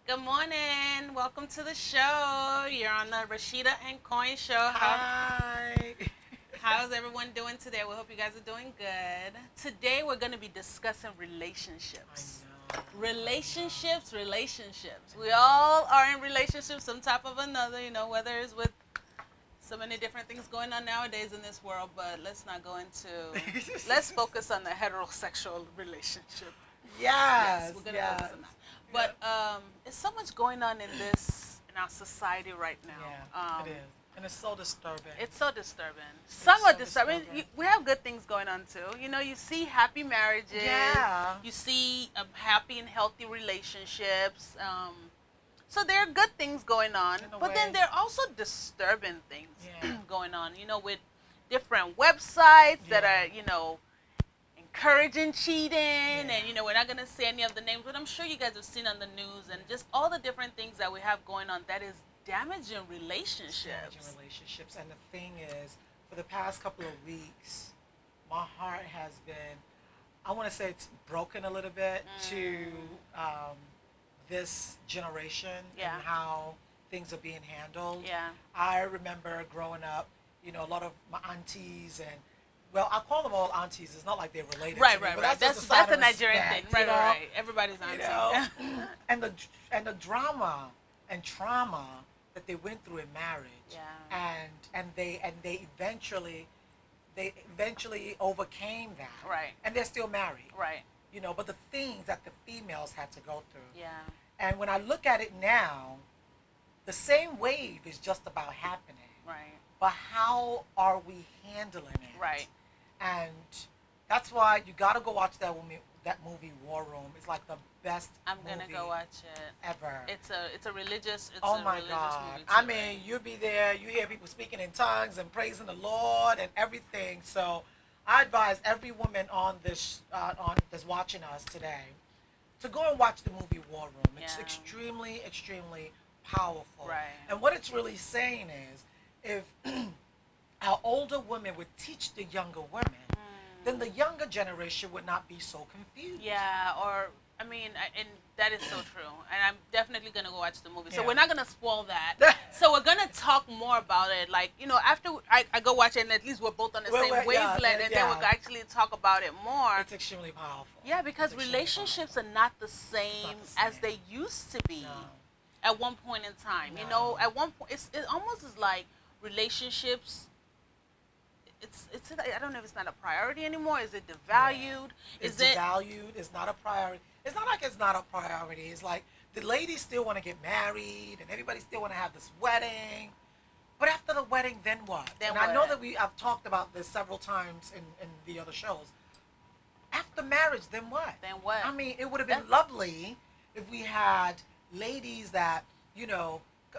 Good morning. Welcome to the show. You're on the Rasheeda and Koyin show. Hi. How's everyone doing today? We hope you guys are doing good. Today we're going to be discussing relationships. I know. Relationships. We all are in relationships, some type of another, whether it's with so many different things going on nowadays in this world, but let's not go into, let's focus on the heterosexual relationship. Yes, Yes, we're going to yes. focus on that. But there's so much going on in our society right now. Yeah, it is. And it's so disturbing. It's so disturbing. Somewhat so disturbing. disturbing. We have good things going on too. You see happy marriages. Yeah. You see happy and healthy relationships. So there are good things going on, In a but then way. there are also disturbing things Yeah. going on. With different websites that Yeah. are encouraging cheating, Yeah. and we're not gonna say any of the names, but I'm sure you guys have seen on the news and just all the different things that we have going on that is damaging relationships. Damaging relationships. And the thing is, for the past couple of weeks, my heart has been, I want to say it's broken a little bit to um, this generation Yeah. and how things are being handled. Yeah. I remember growing up, a lot of my aunties and, well, I call them all aunties. It's not like they're related Right, to me, right, but right. that's just That's a a sign of Nigerian respect, thing. Right. Everybody's you auntie. know, and the drama and trauma that they went through in marriage, Yeah. and they eventually overcame that, Right. and they're still married, Right. but the things that the females had to go through. Yeah. And when I look at it now, the same wave is just about happening. Right. But how are we handling it? Right. And that's why you got to go watch that movie War Room. It's like the best I'm gonna movie go watch it. ever. It's a religious. It's Oh a my religious God. movie too, I mean, right? you'll be there, you hear people speaking in tongues and praising the Lord and everything. So I advise every woman on that's watching us today to go and watch the movie War Room. It's Yeah. extremely, extremely powerful. Right. And what it's really saying is, if our older women would teach the younger women, then the younger generation would not be so confused. Yeah, or I mean, and that is so true. And I'm definitely gonna go watch the movie. So Yeah. we're not gonna spoil that. So we're gonna talk more about it. Like after I go watch it, and at least we're both on the same Yeah, wavelength, and then we'll actually talk about it more. It's extremely powerful. Yeah, because It's extremely relationships are not the same as they used to be No. at one point in time. No. At one point, it almost is like relationships. It's I don't know if it's not a priority anymore. Is it devalued? It's Is it devalued. It's not a priority. It's not like it's not a priority. It's like the ladies still want to get married and everybody still want to have this wedding. But after the wedding, then what? Then and I know what? that I've talked about this several times in the other shows. After marriage, then what? Then what? I mean, it would have been lovely if we had ladies that,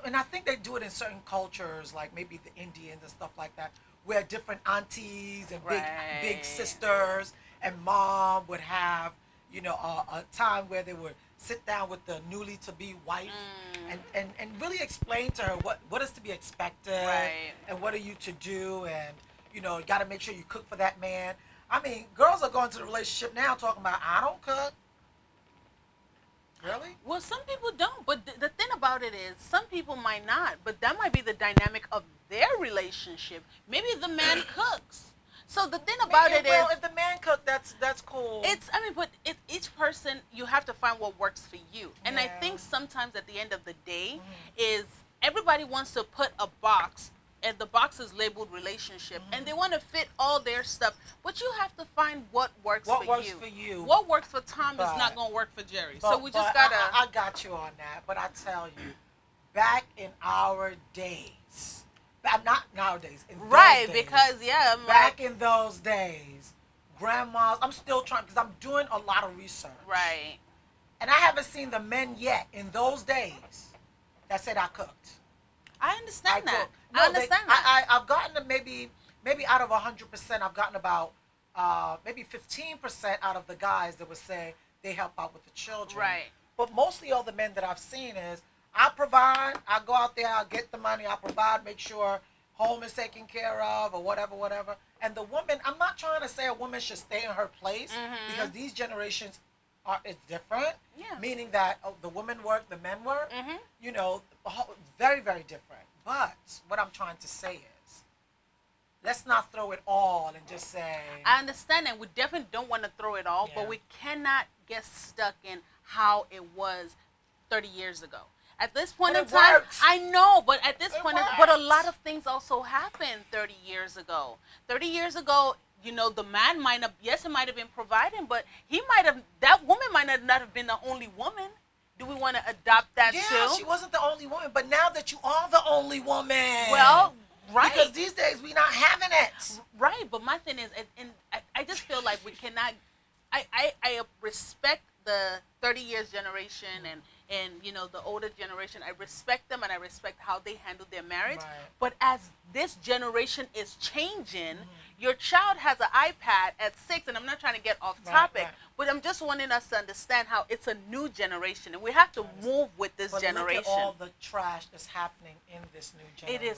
and I think they do it in certain cultures, like maybe the Indians and stuff like that, where different aunties and big Right. sisters and mom would have, a time where they would sit down with the newly to be wife and really explain to her what is to be expected Right. and what are you to do, and you got to make sure you cook for that man. I mean, girls are going to the relationship now talking about, I don't cook. Really? Well, some people don't, but the thing about it is, some people might not, but that might be the dynamic of their relationship. Maybe the man cooks. So the thing about it is, well, if the man cook, that's cool. but each person, you have to find what works for you. And I Yeah. think sometimes at the end of the day, Mhm. is everybody wants to put a box, and the box is labeled relationship, and they want to fit all their stuff. But you have to find what works What for works you. for you. What works for Tom is But- not going to work for Jerry. But- So we just but gotta. I got you on that, but I tell you, back in our days, not nowadays. In those Right, days, because I'm back like, in those days, grandmas. I'm still trying because I'm doing a lot of research. right. And I haven't seen the men yet in those days that said I cooked. I understand that. cooked. I understand that. I've gotten to maybe out of 100%, I've gotten about maybe 15% out of the guys that would say they help out with the children. Right. But mostly all the men that I've seen is I provide, I go out there, I'll get the money, I'll provide, make sure home is taken care of or whatever, whatever. And the woman, I'm not trying to say a woman should stay in her place Mhm. because these generations is different. Yeah. Meaning that the women work, the men work. Mhm. You know, very, very different. But what I'm trying to say is, let's not throw it all and just say. I understand, and we definitely don't want to throw it all, but we cannot get stuck in how it was 30 years ago. At this point in time, I know, but at this point, but a lot of things also happened 30 years ago. 30 years ago, you know, the man might have, yes, it might have been providing, but he might have, that woman might not have been the only woman. Do we want to adopt that too? Yeah, she wasn't the only woman, but now that you are the only woman. Well, right. Because these days we not having it. Right, but my thing is, and I just feel like we cannot, I respect the 30 years generation and you know the older generation. I respect them and I respect how they handle their marriage. Right. But as this generation is changing, your child has an iPad at 6, and I'm not trying to get off topic, but I'm just wanting us to understand how it's a new generation and we have to move with this generation. Look at all the trash that's happening in this new generation.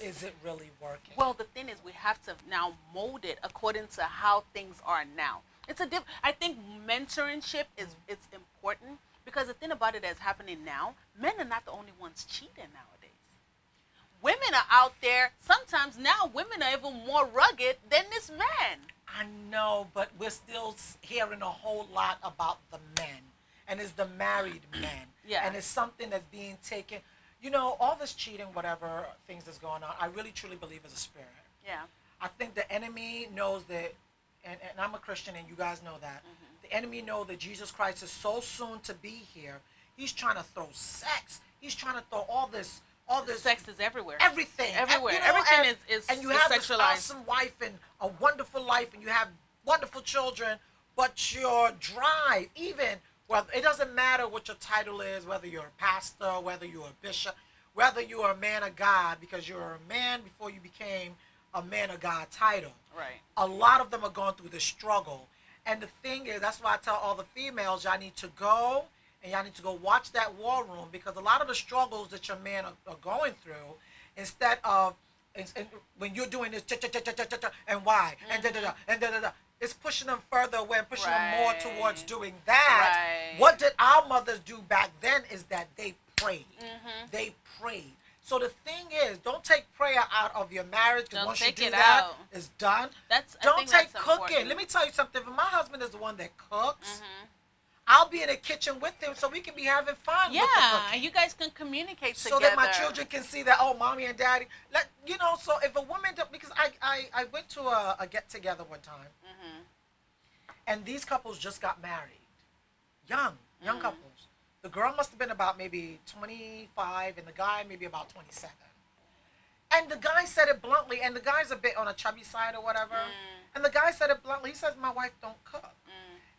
Is it really working? Well, the thing is, we have to now mold it according to how things are now. It's a I think mentorship is it's important, because the thing about it that's happening now, men are not the only ones cheating nowadays. Women are out there. Sometimes now women are even more rugged than this man. I know, but we're still hearing a whole lot about the men, and it's the married men. Yeah. And it's something that's being taken. You know, all this cheating, whatever things that's going on, I really truly believe is a spirit. Yeah. I think the enemy knows that, and I'm a Christian, and you guys know that. The enemy knows that Jesus Christ is so soon to be here. He's trying to throw sex. He's trying to throw all this. Sex is everywhere. Everything. Everywhere. And, you know, everything is and you have sexualized. This awesome wife and a wonderful life, and you have wonderful children, but your drive, even, well, it doesn't matter what your title is, whether you're a pastor, whether you're a bishop, whether you're a man of God, because you're a man before you became a man of God title. Right. A lot of them are going through the struggle. And the thing is, that's why I tell all the females, y'all need to go, and y'all need to go watch that war room, because a lot of the struggles that your men are going through, instead of, and when you're doing this, and why, and da-da-da, and da-da-da, it's pushing them further away and pushing them more towards doing that. Right. What did our mothers do back then is that they prayed. They prayed. So the thing is, don't take prayer out of your marriage, because once you do that, it's done. Don't take cooking. Let me tell you something. If my husband is the one that cooks, I'll be in the kitchen with him so we can be having fun with the cooking. Yeah, you guys can communicate together. So that my children can see that, oh, mommy and daddy. You know, so if a woman, because I went to a get-together one time, and these couples just got married. Young couples. The girl must have been about maybe 25, and the guy maybe about 27. And the guy said it bluntly, and the guy's a bit on a chubby side or whatever. And the guy said it bluntly. He says, my wife don't cook.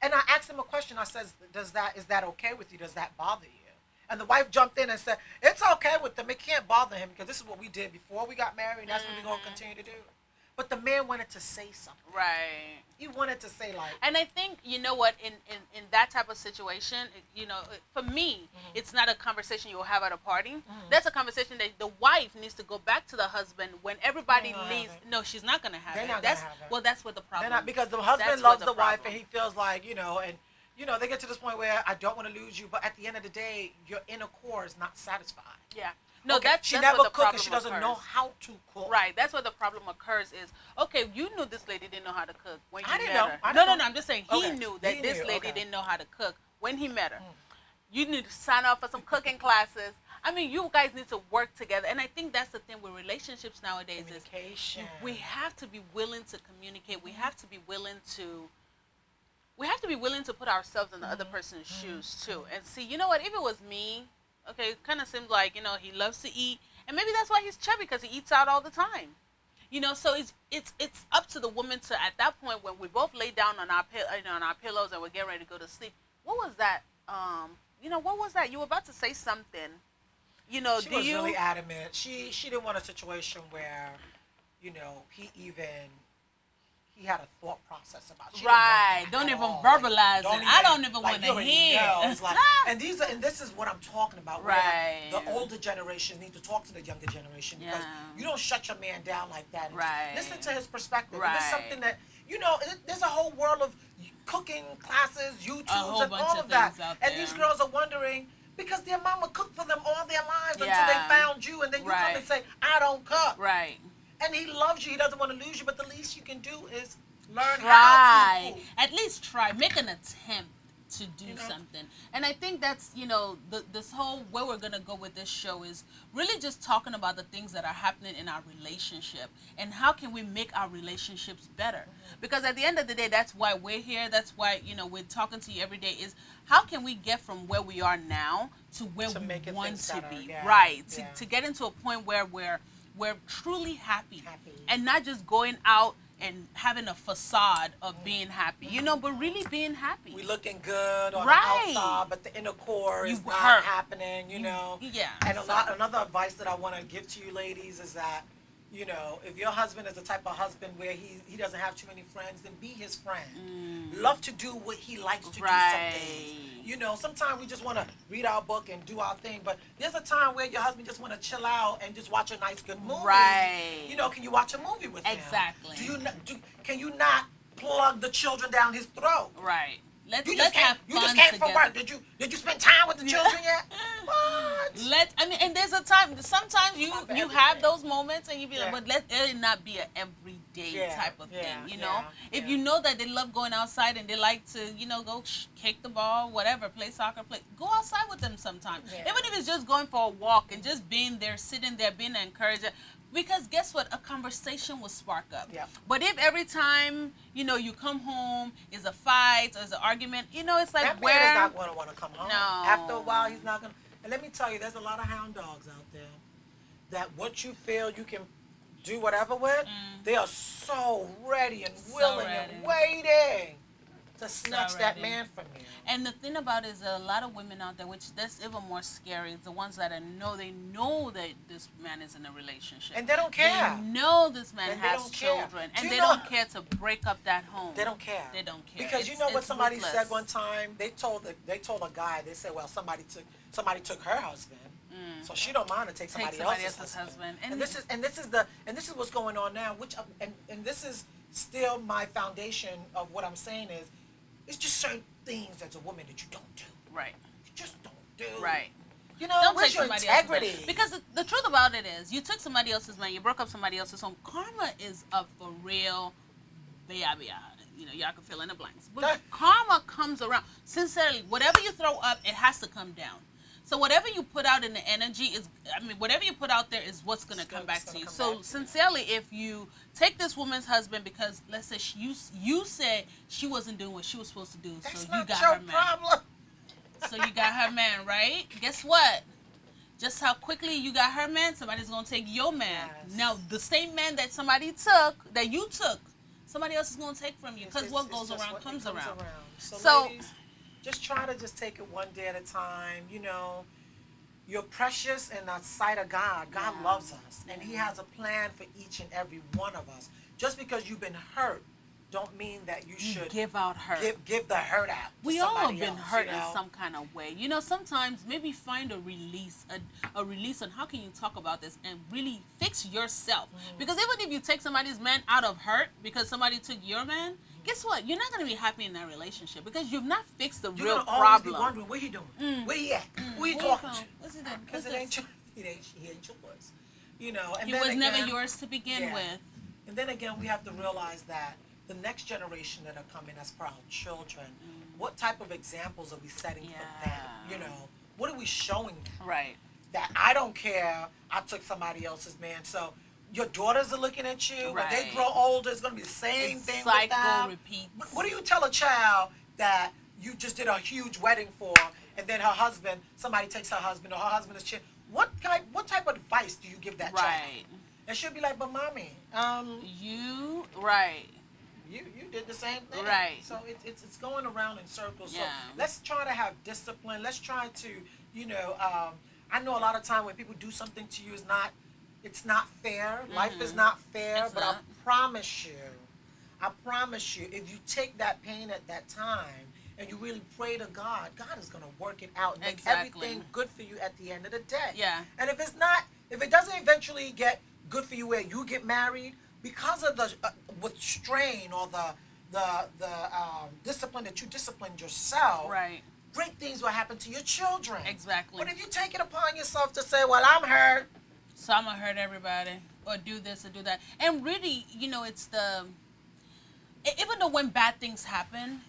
And I asked him a question. I says, is that okay with you? Does that bother you? And the wife jumped in and said, it's okay with them. It can't bother him, because this is what we did before we got married, and that's what we're going to continue to do. But the man wanted to say something. Right. He wanted to say, like... And I think, you know what, in that type of situation, you know, for me, it's not a conversation you'll have at a party. That's a conversation that the wife needs to go back to the husband when everybody leaves. No, she's not going to have it. Well, that's what the problem is. Because the husband loves the wife, and he feels like, you know, and, you know, they get to this point where I don't want to lose you, but at the end of the day, your inner core is not satisfied. Yeah. No, okay, she never cooks, and she doesn't know how to cook. Right, that's where the problem occurs is, okay, you knew this lady didn't know how to cook when you met her. No, I'm just saying he knew that this lady didn't know how to cook when he met her. You need to sign up for some cooking classes. I mean, you guys need to work together. And I think that's the thing with relationships nowadays is we have to be willing to communicate. We have to be willing to put ourselves in the other person's shoes too. And see, you know what, if it was me, okay, it kind of seems like, you know, he loves to eat, and maybe that's why he's chubby, because he eats out all the time. You know, so it's up to the woman to, at that point when we both lay down on our pillows and we're getting ready to go to sleep. What was that? You know, what was that? You were about to say something. You know, she was really adamant. She didn't want a situation where, you know, he had a thought process about it. Right. Don't even verbalize it. I don't even want to hear. And this is what I'm talking about. Right. The older generation need to talk to the younger generation, because you don't shut your man down like that. Right. Listen to his perspective. Right. It's something that, you know, there's a whole world of cooking classes, A YouTubes, whole and bunch all of of that. things out And there. these girls are wondering because their mama cooked for them all their lives until Yeah. they found you, and then you come Right. and say, I don't cook. Right. And he loves you. He doesn't want to lose you, but the least you can do is learn Try. how to cook. At least try. Make an attempt to do You know? something. And I think that's, this whole where we're going to go with this show is really just talking about the things that are happening in our relationship and how can we make our relationships better. Because at the end of the day, that's why we're here. That's why, we're talking to you every day is how can we get from where we are now to where To we make it want things to better. be. Yeah. Right. Yeah. To get into a point where we're truly happy. Happy. And not just going out and having a facade of being happy, but really being happy. We looking good on Right. the outside, but the inner core is You not hurt. happening, you know. Yeah. And So- another advice that I want to give to you ladies is that, if your husband is the type of husband where he doesn't have too many friends, then be his friend. Love to do what he likes to do some days. Sometimes we just want to read our book and do our thing, but there's a time where your husband just want to chill out and just watch a nice good movie. Right. Can you watch a movie with him? Exactly. Can you not plug the children down his throat? Right. Let's You just have came, you fun just came together. from work. Did you spend time with the children yet? What? And there's a time. Sometimes you Not for have everything. those moments, and you be Yeah. like, but let it not be an everyday Yeah, type of yeah, thing. yeah, If yeah. you know that they love going outside and they like to, go kick the ball, whatever, play soccer, go outside with them sometime. Yeah. Even if it's just going for a walk and just being there, sitting there, being an encourager. Because guess what? A conversation will spark up. Yep. But if every time, you come home is a fight or is an argument, it's like That where man is not going to want to come home. No. After a while, he's not going to. And let me tell you, there's a lot of hound dogs out there that once you feel you can do whatever with, they are so ready and willing and waiting to snatch that ready. man from you. And the thing about it is that a lot of women out there, which that's even more scary, is the ones that they know that this man is in a relationship. And they don't care. They know this man And they has don't care. children. Do And you they know- don't care to break up that home. They don't care. They don't care. Because you know what It's somebody ruthless. said one time? They told a guy, they said, well, somebody took her husband. So she don't mind to take somebody else's husband. And this is what's going on now, and this is still my foundation of what I'm saying is it's just certain things as a woman that you don't do. Right. You just don't do. Right. Where's Take your somebody else's integrity? man. Because the truth about it is, you took somebody else's man, you broke up somebody else's home. Karma is up for real. Y'all can fill in the blanks. But karma comes around. Sincerely, whatever you throw up, it has to come down. So whatever you put out in the energy whatever you put out there is what's going to come back to you. So sincerely, if you take this woman's husband because, let's say, you said she wasn't doing what she was supposed to do, That's so you not got your her man. problem. So you got her man, right? Guess what? Just how quickly you got her man, somebody's going to take your man. Yes. Now, the same man that you took, somebody else is going to take from you. Because what goes just around what comes comes around. So ladies, just try to just take it one day at a time. You're precious in the sight of God. God loves us, and He has a plan for each and every one of us. Just because you've been hurt, don't mean that you should give out hurt. give the hurt out. To We all have somebody been else, hurt in some kind of way. Sometimes maybe find a release, a release on how can you talk about this and really fix yourself. Because even if you take somebody's man out of hurt because somebody took your man, guess what? You're not going to be happy in that relationship because you've not fixed the You're real gonna always problem. be wondering what he doing, where he at, who he Where talking you to, from? What's he doing? because What's it ain't this? he ain't yours. And He then was again, never yours to begin yeah. with. And then again, we have to realize that the next generation that are coming as for our children, what type of examples are we setting for them? What are we showing them? Right. That I don't care, I took somebody else's man. So your daughters are looking at you. When they Right. grow older, it's going to be the same thing with Cycle them. repeats. What do you tell a child that you just did a huge wedding for, and then somebody takes her husband, or her husband is cheating? What type of advice do you give that child? Right. And she'll be like, but mommy, Right. you did the same thing. Right. So it's going around in circles. So Yeah. let's try to have discipline. Let's try to, I know a lot of time when people do something to you, it's not fair. Life is not fair. It's but not. I promise you, if you take that pain at that time and you really pray to God, God is going to work it out and make Exactly. everything good for you at the end of the day. Yeah. And if it doesn't eventually get good for you where you get married, because of the with strain or the discipline that you disciplined yourself, Right. great things will happen to your children. Exactly. But if you take it upon yourself to say, well, I'm hurt, So I'm gonna hurt everybody, or do this or do that, and really, it's even though when bad things happen,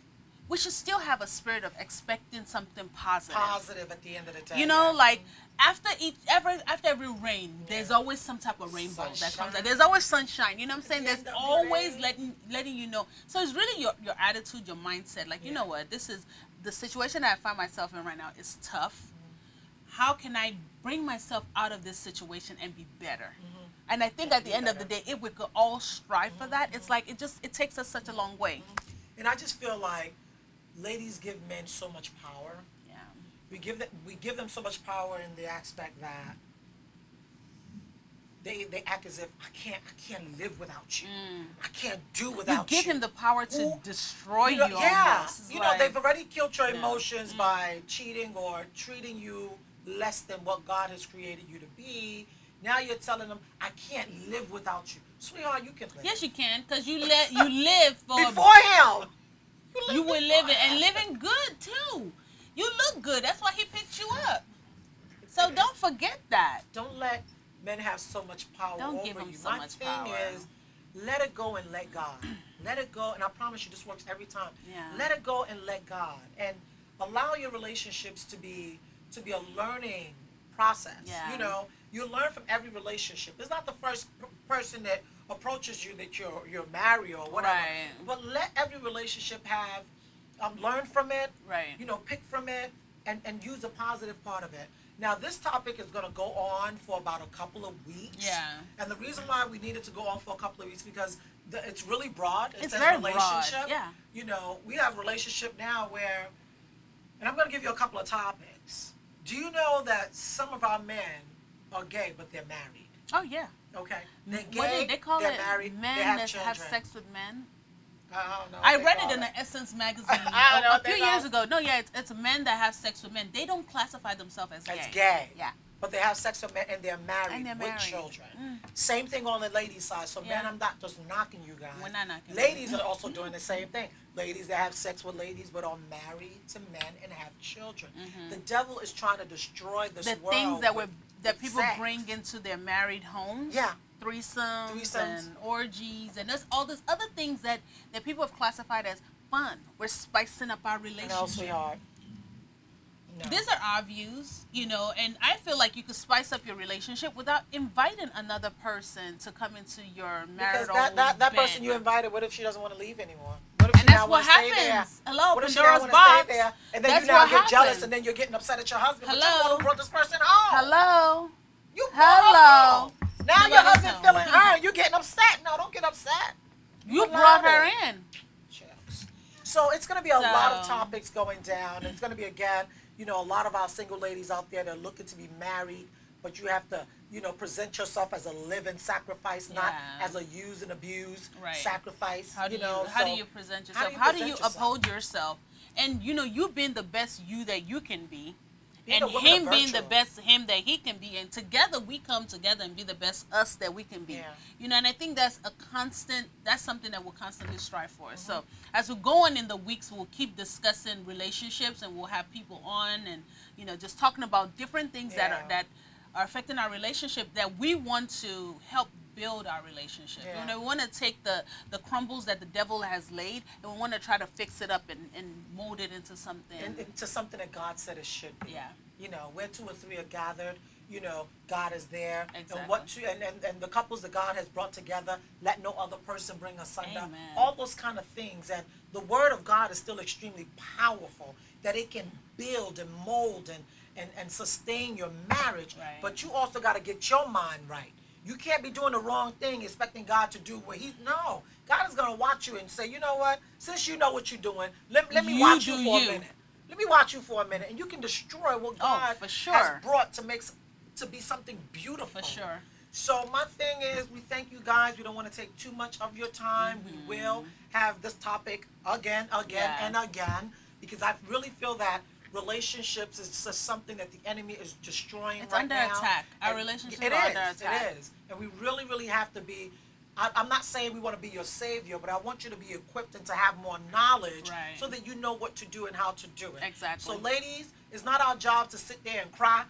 we should still have a spirit of expecting something positive. Positive at the end of the day. Like after every rain, there's always some type of rainbow that comes out. There's always sunshine. You know what I'm saying? There's always letting you know. So it's really your attitude, your mindset. Like, you know what? This is the situation that I find myself in right now is tough. How can I bring myself out of this situation and be better? And I think at the end of the day, if we could all strive for that, it's like it takes us such a long way. And I just feel like ladies give men so much power. Yeah. We give them so much power in the aspect that they act as if I can't live without you. I can't do without you. You give him the power to destroy you. Yeah. Almost. They've already killed your emotions by cheating or treating you less than what God has created you to be. Now you're telling them, I can't live without you. Sweetheart, you can live. Yes, you can, because you live for before him. You were living and living good too. You look good. That's why he picked you up. So don't forget that. Don't let men have so much power Don't over give them you. so My much thing power. is, let it go and let God. Let it go, and I promise you, this works every time. Yeah. Let it go and let God, and allow your relationships to be a learning process. Yeah. You learn from every relationship. It's not the first person that approaches you that you're married or whatever. Right. But let every relationship have learn from it. Right. Pick from it and use a positive part of it. Now, this topic is going to go on for about a couple of weeks. Yeah. And the reason why we need it to go on for a couple of weeks because it's really broad. It It's says very relationship. broad. Yeah. We have relationship now where, and I'm going to give you a couple of topics. Do you know that some of our men are gay, but they're married? Oh yeah. Okay. They're gay. What did they call they're it? married. Men they have that children. have sex with men. I don't know. I read it in the Essence magazine I don't know a what few they years call ago. No, yeah, it's men that have sex with men. They don't classify themselves as gay. It's gay. Yeah. But they have sex with men and they're married, And they're with married. children. Same thing on the ladies' side. So Yeah. men, I'm not just knocking you guys. We're not knocking. Ladies are also doing the same thing. Ladies that have sex with ladies but are married to men and have children. The devil is trying to destroy this world. The things that people sex. bring into their married homes. Yeah. Threesomes and orgies and there's all this other things that people have classified as fun. We're spicing up our relationship. No, sweetheart. No. These are our views, and I feel like you could spice up your relationship without inviting another person to come into your marital Because that bed. person you invited, what if she doesn't want to leave anymore? What if she And that's now what want to stay there? happens. Hello, What if she Pandora's now want box. to stay there? And then That's you now what get jealous happens. and then you're getting upset at your husband. But Hello. you're the one who brought this person home. Hello. You Hello. Now Nobody's your husband home. feeling hurt. You're getting upset. No, don't get upset. You allowed brought her it. in. Shucks. So it's going to be a lot of So- topics going down. It's going to be, again, a lot of our single ladies out there that are looking to be married, but you have to, present yourself as a living sacrifice, not Yeah. as a use and abuse Right. sacrifice. How do you present yourself? how do you How do present you yourself? uphold yourself? And you being the best you that you can be. Being And a woman of him being the virtue. best him that he can be, and together we come together and be the best us that we can be. Yeah. And I think that's something that we'll constantly strive for. So as we go on in the weeks, we'll keep discussing relationships, and we'll have people on, and just talking about different things that are affecting our relationship that we want to help build our relationship. Yeah. We want to take the crumbles that the devil has laid, and we want to try to fix it up and mold it into something. Into something that God said it should be. Yeah. Where 2 or 3 are gathered, God is there. Exactly. And the couples that God has brought together, let no other person bring asunder. Amen. All those kind of things. And the word of God is still extremely powerful, that it can build and mold and sustain your marriage. Right. But you also got to get your mind right. You can't be doing the wrong thing expecting God to do what no. God is going to watch you and say, you know what? Since you know what you're doing, let me watch you for a minute. Let me watch you for a minute. And you can destroy what God for sure. has brought to be something beautiful. For sure. So my thing is, we thank you guys. We don't want to take too much of your time. We will have this topic again, and again, because I really feel that relationships is just something that the enemy is destroying It's right under now. attack. Our And relationships it are is, under attack. It is. And we really, really have to be I'm not saying we want to be your savior, but I want you to be equipped and to have more knowledge Right. so that you know what to do and how to do it. Exactly. So ladies, it's not our job to sit there and cry.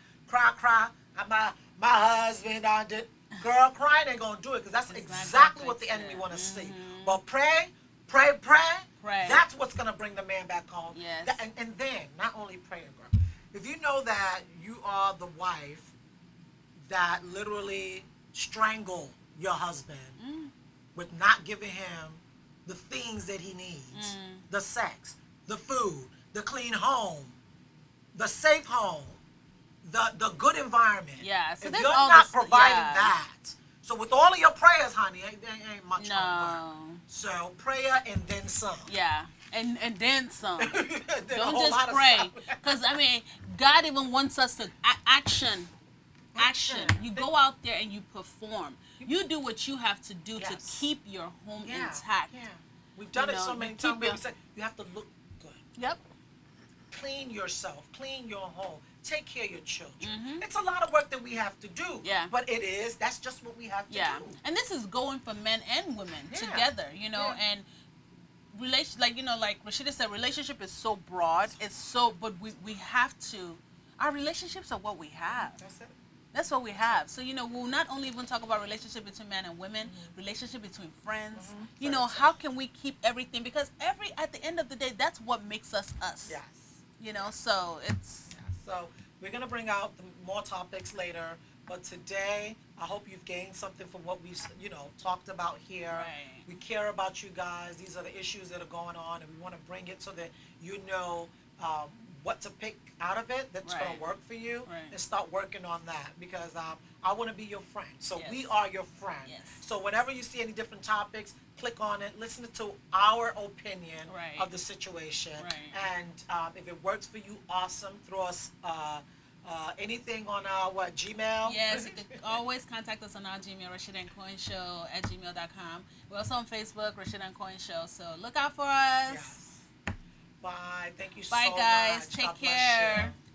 My husband did. Girl, crying ain't gonna do it, because that's exactly what the enemy want to see. But pray. Pray. That's what's gonna bring the man back home. Yes. And then not only praying, girl. If you know that you are the wife that literally strangle your husband with not giving him the things that he needs, the sex, the food, the clean home, the safe home, the good environment. Yeah, so if there's you're all not this, providing yeah. that, so with all of your prayers, honey, ain't much gonna No. work. So prayer and then some. Yeah. And then some. Then a Don't whole just lot of pray. stuff. Because, I mean, God even wants us to action. You go out there and you perform. You do what you have to do to keep your home intact. Yeah. We've done it so many times where we say you have to look good. Yep. Clean yourself. Clean your home. Take care of your children. It's a lot of work that we have to do. Yeah. But that's just what we have to do. And this is going for men and women Yeah. together, you know, and like Rasheeda said, relationship is so broad. It's so, but we have to, our relationships are what we have. That's it. That's what we have. So, you know, we'll not only even talk about relationship between men and women, relationship between friends. You know, how can we keep everything? Because at the end of the day, that's what makes us us. Yes. You know, so it's... So we're going to bring out more topics later. But today, I hope you've gained something from what we've, talked about here. Right. We care about you guys. These are the issues that are going on, and we want to bring it so that you know what to pick out of it that's going to work for you, and start working on that, because I want to be your friend. So we are your friend. Yes. So whenever you see any different topics, click on it, listen to our opinion of the situation, and if it works for you, awesome. Throw us anything on our Gmail. Yes, you can always contact us on our Gmail, Rasheeda and Koyin Show @gmail.com. We're also on Facebook, Rasheeda and Koyin Show. So look out for us. Yes. Bye. Thank you so much. Bye, guys. Take God bless care. you.